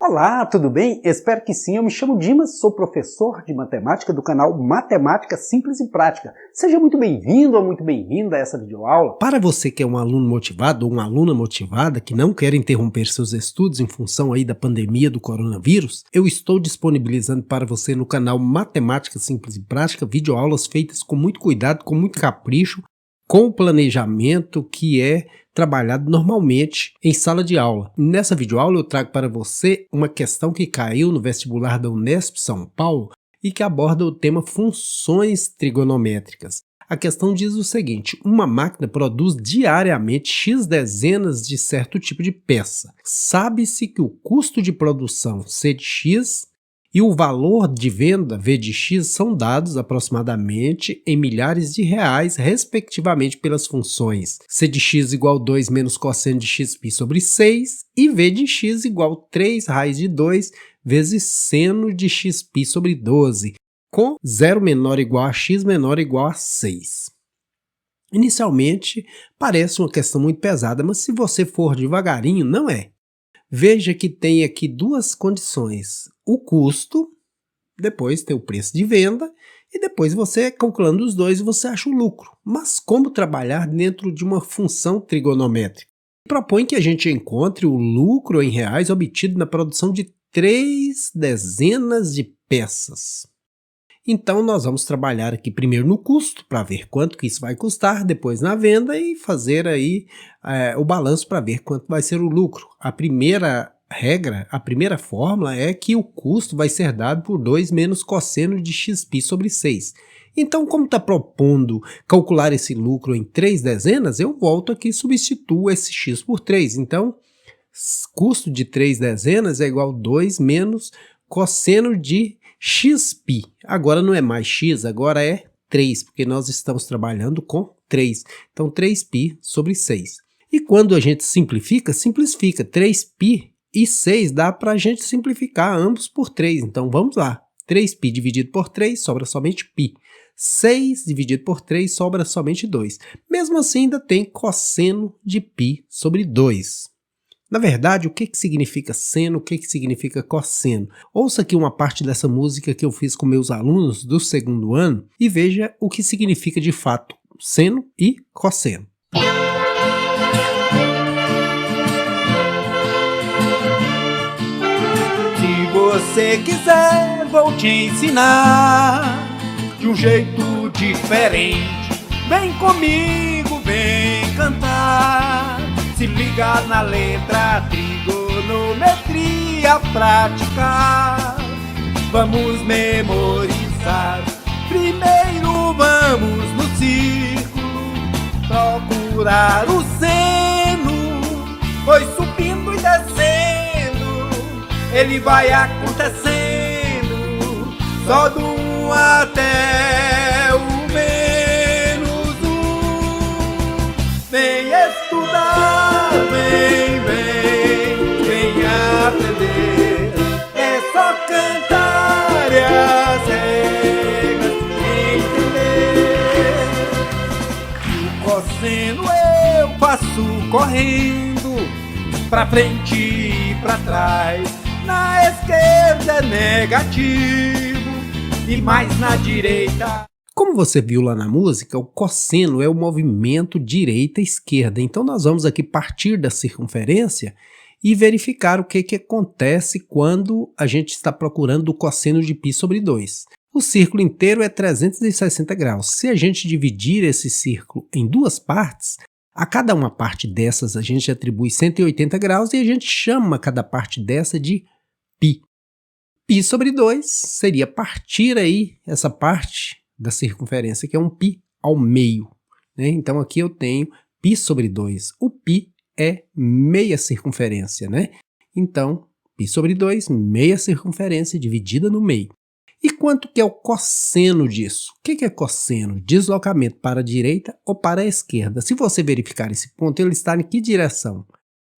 Olá, tudo bem? Espero que sim. Eu me chamo Dimas, sou professor de matemática do canal Matemática Simples e Prática. Seja muito bem-vindo ou muito bem-vinda a essa videoaula. Para você que é um aluno motivado ou uma aluna motivada que não quer interromper seus estudos em função aí da pandemia do coronavírus, eu estou disponibilizando para você no canal Matemática Simples e Prática videoaulas feitas com muito cuidado, com muito capricho, com o planejamento que é trabalhado normalmente em sala de aula. Nessa videoaula eu trago para você uma questão que caiu no vestibular da Unesp São Paulo e que aborda o tema funções trigonométricas. A questão diz o seguinte: uma máquina produz diariamente X dezenas de certo tipo de peça. Sabe-se que o custo de produção C de X e o valor de venda V de X são dados aproximadamente em milhares de reais, respectivamente, pelas funções C de X igual 2 menos cosseno de xπ sobre 6 e V de X igual 3 raiz de 2 vezes seno de xπ sobre 12, com 0 menor ou igual a x menor ou igual a 6. Inicialmente, parece uma questão muito pesada, mas se você for devagarinho, não é. Veja que tem aqui duas condições: o custo, depois tem o preço de venda, e depois você, calculando os dois, você acha o lucro. Mas como trabalhar dentro de uma função trigonométrica? Propõe que a gente encontre o lucro em reais obtido na produção de 3 dezenas de peças. Então, nós vamos trabalhar aqui primeiro no custo, para ver quanto que isso vai custar, depois na venda e fazer aí o balanço para ver quanto vai ser o lucro. A primeira regra, a primeira fórmula é que o custo vai ser dado por 2 menos cosseno de xπ sobre 6. Então, como está propondo calcular esse lucro em 3 dezenas, eu volto aqui e substituo esse x por 3. Então, custo de 3 dezenas é igual a 2 menos cosseno de xπ. Agora não é mais x, agora é 3, porque nós estamos trabalhando com 3. Então, 3π sobre 6. E quando a gente simplifica, 3π e 6 dá para a gente simplificar ambos por 3. Então, vamos lá. 3π dividido por 3 sobra somente π. 6 dividido por 3 sobra somente 2. Mesmo assim, ainda tem cosseno de π sobre 2. Na verdade, o que significa seno, o que significa cosseno? Ouça aqui uma parte dessa música que eu fiz com meus alunos do segundo ano e veja o que significa de fato seno e cosseno. Se você quiser, vou te ensinar de um jeito diferente. Vem comigo, vem cantar. Se liga na letra, trigonometria praticar. Vamos memorizar. Primeiro vamos no círculo procurar o seno, pois subindo e descendo ele vai acontecendo, só do 1 até o menos 1. Vem estudar, vem aprender. É só cantar e as regras entender. O cosseno eu faço correndo, pra frente e pra trás. Na esquerda é negativo e mais na direita. Como você viu lá na música, o cosseno é o movimento direita-esquerda. Então nós vamos aqui partir da circunferência e verificar o que acontece quando a gente está procurando o cosseno de π sobre 2. O círculo inteiro é 360 graus. Se a gente dividir esse círculo em duas partes, a cada uma parte dessas a gente atribui 180 graus e a gente chama cada parte dessa de π. Π sobre 2 seria partir aí essa parte da circunferência, que é um π ao meio, né? Então aqui eu tenho π sobre 2. O π é meia circunferência, né? Então, π sobre 2, meia circunferência dividida no meio. E quanto que é o cosseno disso? O que é cosseno? Deslocamento para a direita ou para a esquerda. Se você verificar esse ponto, ele está em que direção?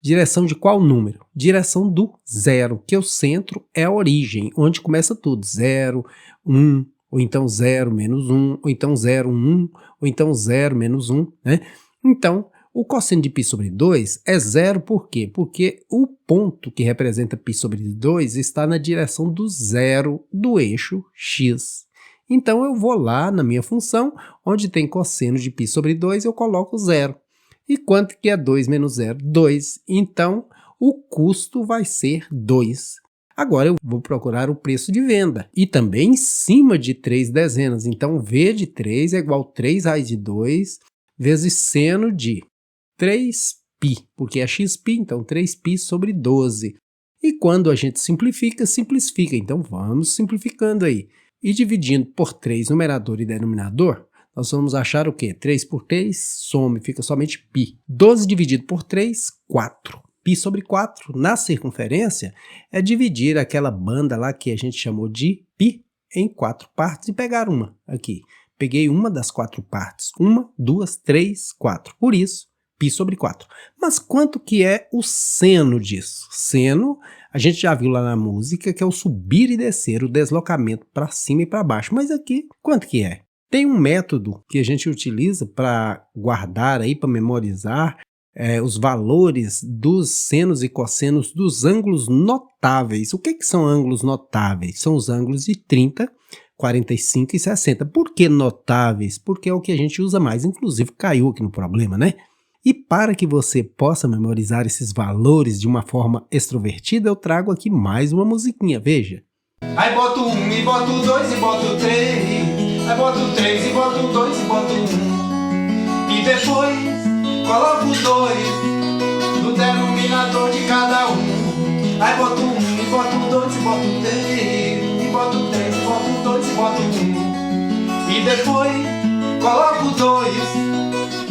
Direção de qual número? Direção do zero, que o centro é a origem, onde começa tudo. 0, 1, ou então 0 menos 1, ou então 0, 1, ou então 0 menos 1, né? Então, O cosseno de π sobre 2 é zero por quê? Porque o ponto que representa π sobre 2 está na direção do zero do eixo x. Então eu vou lá na minha função, onde tem cosseno de π sobre 2, eu coloco zero. E quanto que é 2 menos 0? 2. Então o custo vai ser 2. Agora eu vou procurar o preço de venda. E também em cima de 3 dezenas. Então V de 3 é igual a 3 raiz de 2 vezes seno de 3π, porque é xπ, então 3π sobre 12. E quando a gente simplifica, simplifica. Então vamos simplificando aí. E dividindo por 3 numerador e denominador, nós vamos achar o quê? 3 por 3, some, fica somente π. 12 dividido por 3, 4. Π sobre 4, na circunferência, é dividir aquela banda lá que a gente chamou de π em 4 partes e pegar uma aqui. Peguei uma das 4 partes. 1, 2, 3, 4. Por isso, π sobre 4. Mas quanto que é o seno disso? Seno, a gente já viu lá na música, que é o subir e descer, o deslocamento para cima e para baixo. Mas aqui, quanto que é? Tem um método que a gente utiliza para guardar aí, para memorizar os valores dos senos e cossenos dos ângulos notáveis. O que são ângulos notáveis? São os ângulos de 30, 45 e 60. Por que notáveis? Porque é o que a gente usa mais. Inclusive, caiu aqui no problema, né? E para que você possa memorizar esses valores de uma forma extrovertida, eu trago aqui mais uma musiquinha, veja. Aí boto 1 e boto 2 e boto 3. Aí boto 3 e boto 2 e boto 1. E depois coloco 2 no denominador de cada um. Aí boto 1 e boto 2 e boto 3. E boto 3 e boto 2 e boto 1. E depois coloco 2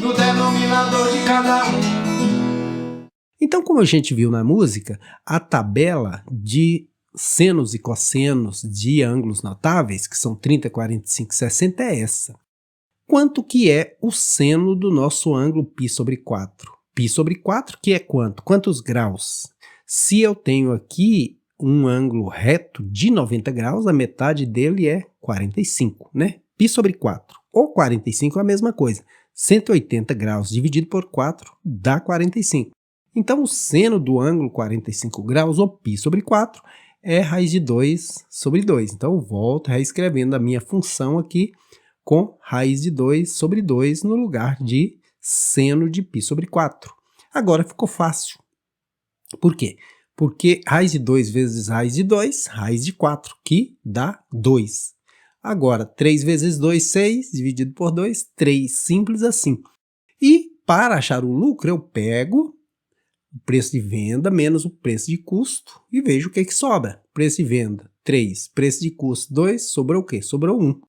no denominador de cada um. Então, como a gente viu na música, a tabela de senos e cossenos de ângulos notáveis, que são 30, 45 e 60, é essa. Quanto que é o seno do nosso ângulo π sobre 4? Π sobre 4, que é quanto? Quantos graus? Se eu tenho aqui um ângulo reto de 90 graus, a metade dele é 45, né? Π sobre 4. Ou 45 é a mesma coisa. 180 graus dividido por 4 dá 45. Então, o seno do ângulo 45 graus, ou π sobre 4, é raiz de 2 sobre 2. Então, eu volto reescrevendo a minha função aqui com raiz de 2 sobre 2 no lugar de seno de π sobre 4. Agora ficou fácil. Por quê? Porque raiz de 2 vezes raiz de 2, raiz de 4, que dá 2. Agora, 3 vezes 2, 6, dividido por 2, 3. Simples assim. E para achar o lucro, eu pego o preço de venda menos o preço de custo e vejo o que sobra. Preço de venda, 3. Preço de custo, 2. Sobrou o quê? Sobrou 1.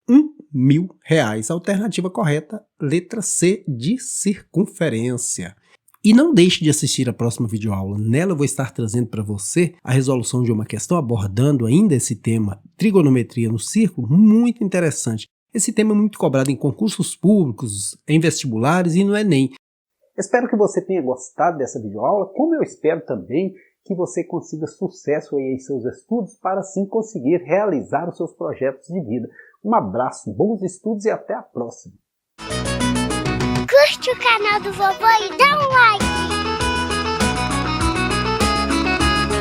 R$1.000. Alternativa correta, letra C de circunferência. E não deixe de assistir a próxima videoaula. Nela eu vou estar trazendo para você a resolução de uma questão abordando ainda esse tema, trigonometria no círculo, muito interessante. Esse tema é muito cobrado em concursos públicos, em vestibulares e no Enem. Espero que você tenha gostado dessa videoaula, como eu espero também que você consiga sucesso aí em seus estudos para assim conseguir realizar os seus projetos de vida. Um abraço, bons estudos e até a próxima! Curte o canal do vovô e dá um like!